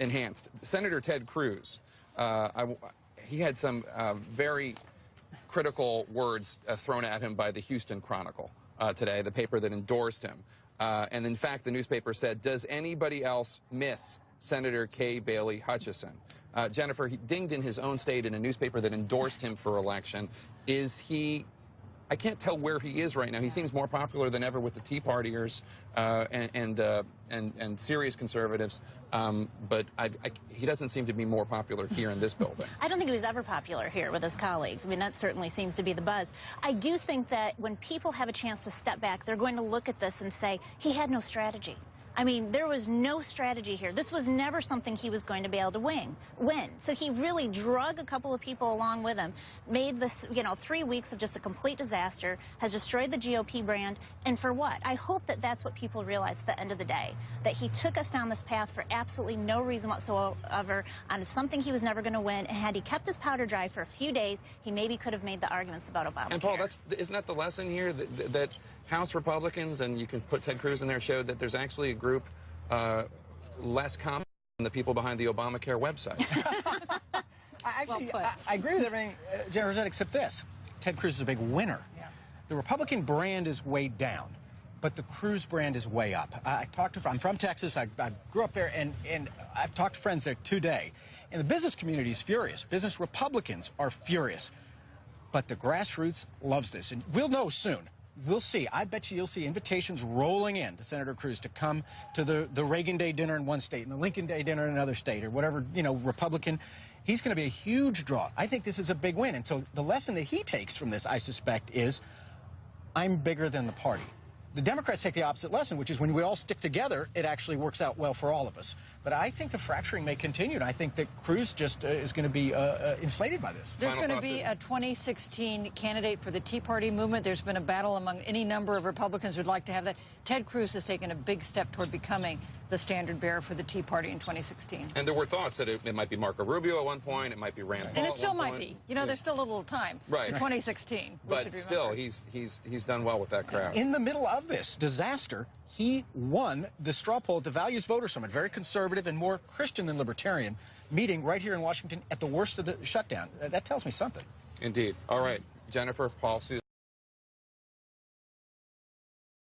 enhanced. Senator Ted Cruz, he had some very critical words thrown at him by the Houston Chronicle today, the paper that endorsed him. And in fact, the newspaper said, "Does anybody else miss Senator Kay Bailey Hutchison?" Jennifer, he dinged in his own state in a newspaper that endorsed him for election. Is he... I can't tell where he is right now. He seems more popular than ever with the Tea Partiers and serious conservatives, but he doesn't seem to be more popular here in this building. I don't think he was ever popular here with his colleagues. I mean, that certainly seems to be the buzz. I do think that when people have a chance to step back, they're going to look at this and say, he had no strategy. I mean, there was no strategy here. This was never something he was going to be able to win. So he really drug a couple of people along with him, made this, 3 weeks of just a complete disaster, has destroyed the GOP brand, and for what? I hope that that's what people realize at the end of the day, that he took us down this path for absolutely no reason whatsoever on something he was never going to win, and had he kept his powder dry for a few days, he maybe could have made the arguments about Obamacare. And Paul, isn't that the lesson here, that House Republicans, and you can put Ted Cruz in there, showed that there's actually a group less confident than the people behind the Obamacare website? I agree with everything Jennifer said, except this. Ted Cruz is a big winner. Yeah. The Republican brand is way down, but the Cruz brand is way up. I'm from Texas. I grew up there, and I've talked to friends there today. And the business community is furious. Business Republicans are furious. But the grassroots loves this, and we'll know soon. We'll see. I bet you'll see invitations rolling in to Senator Cruz to come to the Reagan Day dinner in one state and the Lincoln Day dinner in another state, or whatever, Republican. He's going to be a huge draw. I think this is a big win. And so the lesson that he takes from this, I suspect, is I'm bigger than the party. The Democrats take the opposite lesson, which is when we all stick together, it actually works out well for all of us. But I think the fracturing may continue, and I think that Cruz just is going to be inflated by this. There's going to be a 2016 candidate for the Tea Party movement. There's been a battle among any number of Republicans who'd like to have that. Ted Cruz has taken a big step toward becoming the standard bearer for the Tea Party in 2016. And there were thoughts that it might be Marco Rubio at one point, it might be Rand Paul. And it still might be. There's still a little time to 2016. But still, he's done well with that crowd. In the middle of this disaster, he won the straw poll at the Values Voters Summit, very conservative and more Christian than libertarian meeting right here in Washington at the worst of the shutdown. That tells me something. Indeed. All right, Jennifer, Paul, Susan.